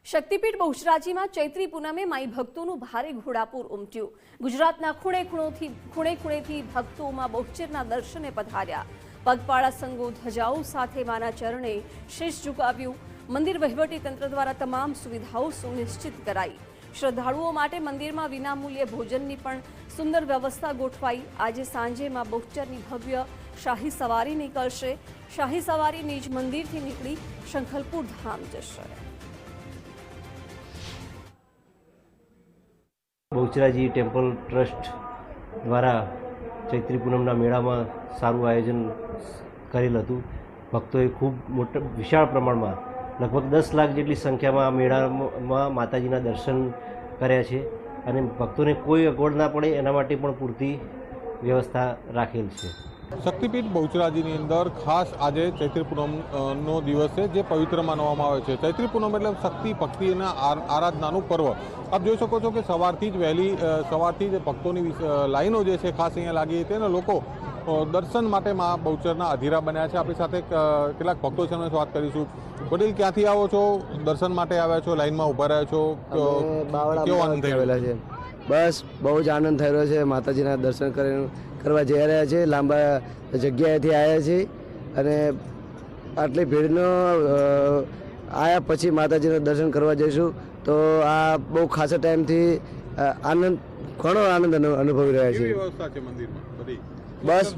શક્તિપીઠ બહુચરાજીમાં ચૈત્રી પૂનમે માઈ ભક્તોનું ભારે ઘોડાપૂર ઉમટ્યું। ગુજરાતના ખૂણેથી ભક્તોમાં બહુચરના દર્શને પધાર્યા। પગપાળા સંઘો ધજાઓ સાથે માના ચરણે શીશ ઝુકાવ્યું। મંદિર વહીવટી તંત્ર દ્વારા તમામ સુવિધાઓ સુનિશ્ચિત કરાઈ। શ્રદ્ધાળુઓ માટે મંદિરમાં વિનામૂલ્યે ભોજનની પણ સુંદર વ્યવસ્થા ગોઠવાઈ। આજે સાંજે માં બહુચરની ભવ્ય શાહી સવારી નીકળશે। શાહી સવારી નિજ મંદિરથી નીકળી શંખલપુર ધામ જશે। બહુચરાજી ટેમ્પલ ટ્રસ્ટ દ્વારા ચૈત્રી પૂનમના મેળામાં સારું આયોજન કરેલ હતું। ભક્તોએ ખૂબ મોટા વિશાળ પ્રમાણમાં લગભગ 10 લાખ જેટલી સંખ્યામાં આ મેળામાં માતાજીના દર્શન કર્યા છે અને ભક્તોને કોઈ અગવડ ના પડે એના માટે પણ પૂરતી વ્યવસ્થા રાખેલ છે। શક્તિપીઠ બહુચરાજીની અંદર ખાસ આજે ચૈત્રી પૂનમનો દિવસ છે, જે પવિત્ર માનવામાં આવે છે। ચૈત્રી પૂનમ એટલે શક્તિ ભક્તિ અને આરાધનાનું પર્વ। આપ જોઈ શકો છો કે સવારથી જ ભક્તોની લાઈનો જે છે ખાસ અહીંયા લાગી હતી અને લોકો દર્શન માટે માં બહુચરના અધીરા બન્યા છે। આપણી સાથે કેટલાક ભક્તો છે એમને વાત કરીશું। વડીલ, ક્યાંથી આવો છો? દર્શન માટે આવ્યા છો? લાઈનમાં ઊભા રહ્યા છો? કેવો આનંદ થઈ રહ્યો છે? બસ બહુ જ આનંદ થઈ રહ્યો છે। માતાજીના દર્શન કરવા જઈ રહ્યા છે। લાંબા જગ્યાએથી આવ્યા છે અને આટલી ભીડનો આવ્યા પછી માતાજીના દર્શન કરવા જઈશું તો આ બહુ ખાસા ટાઈમથી ઘણો આનંદ અનુભવી રહ્યા છે। વ્યવસ્થા છે મંદિરમાં બધી? બસ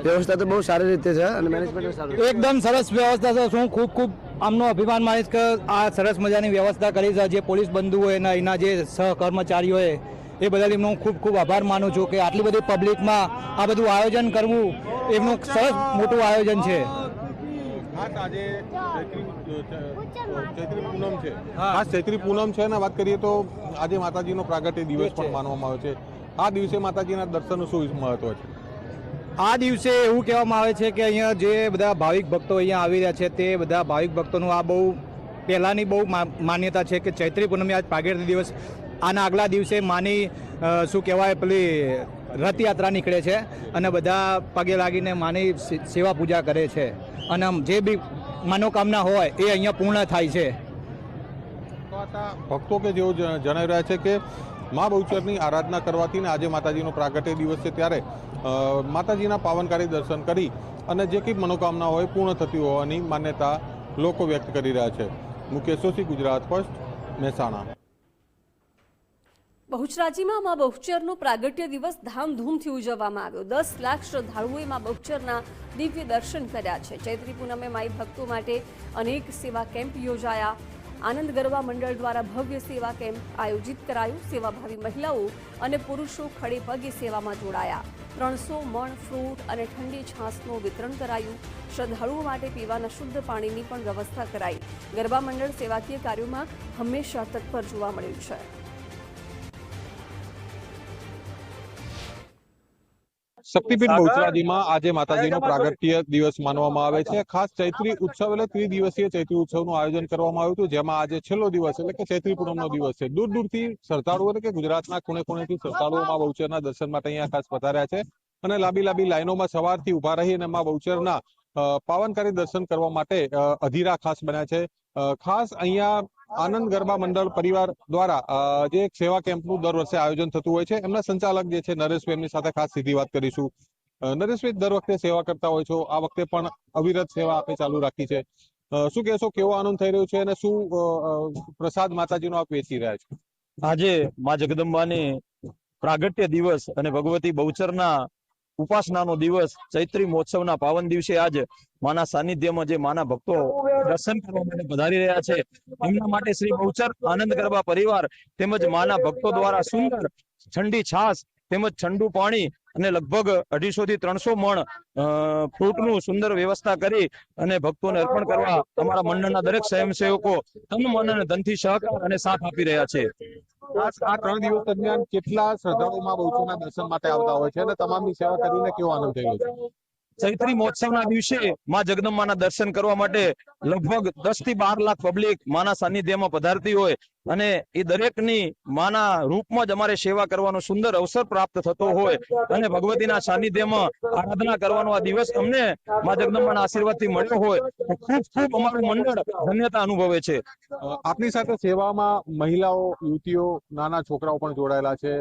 વ્યવસ્થા તો બહુ સારી રીતે છે અને મેનેજમેન્ટ સારું, એકદમ સરસ વ્યવસ્થા છે। હું ખૂબ આમનો અભિમાન માનીશ કે આ સરસ મજાની વ્યવસ્થા કરી છે। જે પોલીસ બંધુ હોય અને એના જે સહકર્મચારીઓ હોય એ બધા એમનો ખૂબ આભાર માનું છું કે આટલી બધી પબ્લિકમાં આ બધું આયોજન કરવું એમનું સરસ મોટું આયોજન છે। ખાસ આજે ચૈત્રી પૂનમ છે, ખાસ ચૈત્રી પૂનમ છે અને વાત કરીએ તો આજે માતાજીનો પ્રાગટ્ય દિવસ પણ માનવામાં આવે છે। આ દિવસે માતાજીના દર્શનનું શું મહત્વ છે? આ દિવસે એવું કહેવામાં આવે છે કે અહીંયા જે બધા ભાવિક ભક્તો અહીંયા આવી રહ્યા છે તે બધા ભાવિક ભક્તોનું આ બહુ પહેલાંની બહુ માન્યતા છે કે ચૈત્રી પૂનમે આજ પ્રાગટ્ય દિવસ, આના આગલા દિવસે માની શું કહેવાય પેલી રથયાત્રા નીકળે છે અને બધા પગે લાગીને માની સેવા પૂજા કરે છે અને જે બી મનોકામના હોય એ અહીંયા પૂર્ણ થાય છે। ભક્તો કે જેઓ જણાવી રહ્યા છે કે મા બહુચરની આરાધના કરવાથી ને આજે માતાજીનો પ્રાગટ્ય દિવસ છે ત્યારે માતાજીના પાવનકારી દર્શન કરી અને જે કંઈ મનોકામના હોય પૂર્ણ થતી હોવાની માન્યતા લોકો વ્યક્ત કરી રહ્યા છે। મુકેશ જોશી, ગુજરાત ફર્સ્ટ, મહેસાણા। બહુચરાજીમાં માં બહુચરનો પ્રાગટ્ય દિવસ ધામધૂમથી ઉજવવામાં આવ્યો। 10 લાખ શ્રદ્ધાળુઓએ માં બહુચરના દિવ્ય દર્શન કર્યા છે। ચૈત્રી પૂનમે માઈ ભક્તો માટે અનેક સેવા કેમ્પ યોજાયા। આનંદ ગરબા મંડળ દ્વારા ભવ્ય સેવા કેમ્પ આયોજિત કરાયું। સેવાભાવી મહિલાઓ અને પુરુષો ખડે પગે સેવામાં જોડાયા। 300 મણ ફ્રૂટ અને ઠંડી છાશનું વિતરણ કરાયું। શ્રદ્ધાળુઓ માટે પીવાના શુદ્ધ પાણીની પણ વ્યવસ્થા કરાઈ। ગરબા મંડળ સેવાકીય કાર્યોમાં હંમેશા તત્પર જોવા મળ્યું છે। શક્તિપીઠ બહુચરાજીમાં આજે માતાજીનો પ્રાગટ્ય દિવસ માનવામાં આવે છે। ખાસ ચૈત્રી ઉત્સવ એટલે ત્રિદિવસીય ચૈત્રી ઉત્સવનું આયોજન કરવામાં આવ્યું હતું, જેમાં આજે છેલ્લો દિવસ એટલે કે ચૈત્રી પૂનમનો દિવસ છે। દૂર દૂરથી શ્રદ્ધાળુઓ એટલે કે ગુજરાતના ખૂણેથી શ્રદ્ધાળુઓ માં બહુચરના દર્શન માટે અહીંયા ખાસ પધાર્યા છે અને લાંબી લાઈનોમાં સવારથી ઉભા રહી અને માં બહુચરના પાવનકારી દર્શન કરવા માટે અધીરા ખાસ બન્યા છે। ખાસ અહીંયા આનંદ ગરબા મંડળ પરિવાર દ્વારા જે એક સેવા કેમ્પનું દર વર્ષે આયોજન થતું હોય છે, એમના સંચાલક જે છે નરેશભાઈ, એમની સાથે ખાસ સીધી વાત કરીશું। નરેશભાઈ, દર વખતે સેવા કરતા હોય છો, આ વખતે પણ અવિરત સેવા આપે ચાલુ રાખી છે, શું કહેશો? કેવો આનંદ થઈ રહ્યો છે અને શું પ્રસાદ માતાજીનો આપ વેચી રહ્યા છો? આજે મા જગદંબાની પ્રાગટ્ય દિવસ અને ભગવતી બહુચરના ઉપાસનાનો દિવસ, ચૈત્રી મહોત્સવના પાવન દિવસે આજે માના સાનિધ્યમાં જે માના ભક્તો દર્શન કરવા માટે પધારી રહ્યા છે એમના માટે શ્રી બહુચર આનંદ ગરબા પરિવાર તેમજ માના ભક્તો દ્વારા સુંદર ઠંડી છાશ તેમજ ઠંડુ પાણી અને લગભગ 250 થી 300 મણ ફ્રૂટનું સુંદર વ્યવસ્થા કરી અને ભક્તોને અર્પણ કરવા અમારા મંડળના દરેક સ્વયંસેવકો તન મન અને ધનથી સહકાર અને સાથ આપી રહ્યા છે। આ 3 દિવસ દરમિયાન કેટલા શ્રદ્ધાળુઓ માં બહુચરના દર્શન માટે આવતા હોય છે અને તમામની સેવા કરીને કેવો આનંદ થયો છે? ચૈત્રી મહોત્સવના દિવસે માં જગદંબાના દર્શન કરવા માટે લગભગ 10 થી 12 લાખ પબ્લિક માના સાનિધ્યમાં પધારતી હોય અને એ દરેકની માના રૂપમાં જ અમારે સેવા કરવાનો સુંદર અવસર પ્રાપ્ત થતો હોય અને ભગવતીના સાનિધ્યમાં આરાધના કરવાનો આ દિવસ અમને માં જગદંબાના આશીર્વાદથી મળ્યો હોય તો ખૂબ ખૂબ અમારું મંડળ ધન્યતા અનુભવે છે. આપની સાથે સેવામાં મહિલાઓ, યુવતીઓ, નાના છોકરાઓ પણ જોડાયેલા છે.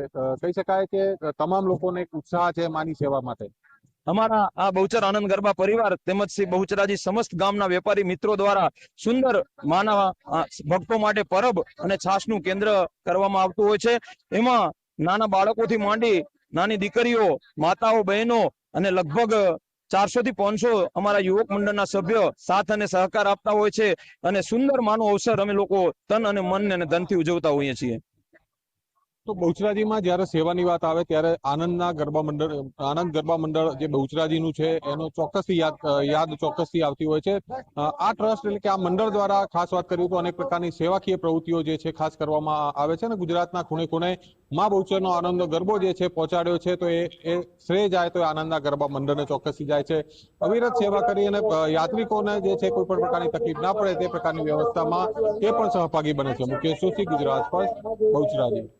કહી શકાય કે તમામ લોકોને એક ઉત્સાહ છે માની સેવા માટે. અમારા આ બહુચર આનંદ ગરબા પરિવાર તેમજ શ્રી બહુચરાજી સમસ્ત ગામના વેપારી મિત્રો દ્વારા સુંદર માના ભક્તો માટે પરબ અને છાશનું કેન્દ્ર કરવામાં આવતું હોય છે. એમાં નાના બાળકોથી માંડી નાની દીકરીઓ, માતાઓ, બહેનો અને લગભગ 400 થી 500 અમારા યુવક મંડળના સભ્યો સાથ અને સહકાર આપતા હોય છે અને સુંદર માનો અવસર અમે લોકો તન અને મન અને ધનથી ઉજવતા હોઈએ છીએ. તો બહુચરાજીમાં જ્યારે સેવાની વાત આવે ત્યારે આનંદ ગરબા મંડળ જે બહુચરાજીનું છે એનો ચોક્કસથી યાદ ચોક્કસથી આવતી હોય છે. આ ટ્રસ્ટ એટલે કે આ મંડળ દ્વારા ખાસ વાત કરીએ તો અનેક પ્રકારની સેવાકીય પ્રવૃત્તિઓ જે છે ખાસ કરવામાં આવે છે અને ગુજરાતના ખૂણે ખૂણે મા બહુચરનો આનંદનો ગરબો જે છે પહોંચાડ્યો છે તો એ શ્રેય જાય તો આનંદના ગરબા મંડળને ચોક્કસથી જાય છે. અવિરત સેવા કરી અને યાત્રિકોને જે છે કોઈ પણ પ્રકારની તકલીફ ના પડે તે પ્રકારની વ્યવસ્થામાં એ પણ સહભાગી બને છે. મુકેશ જોશી, ગુજરાત ફર્સ્ટ, બહુચરાજી.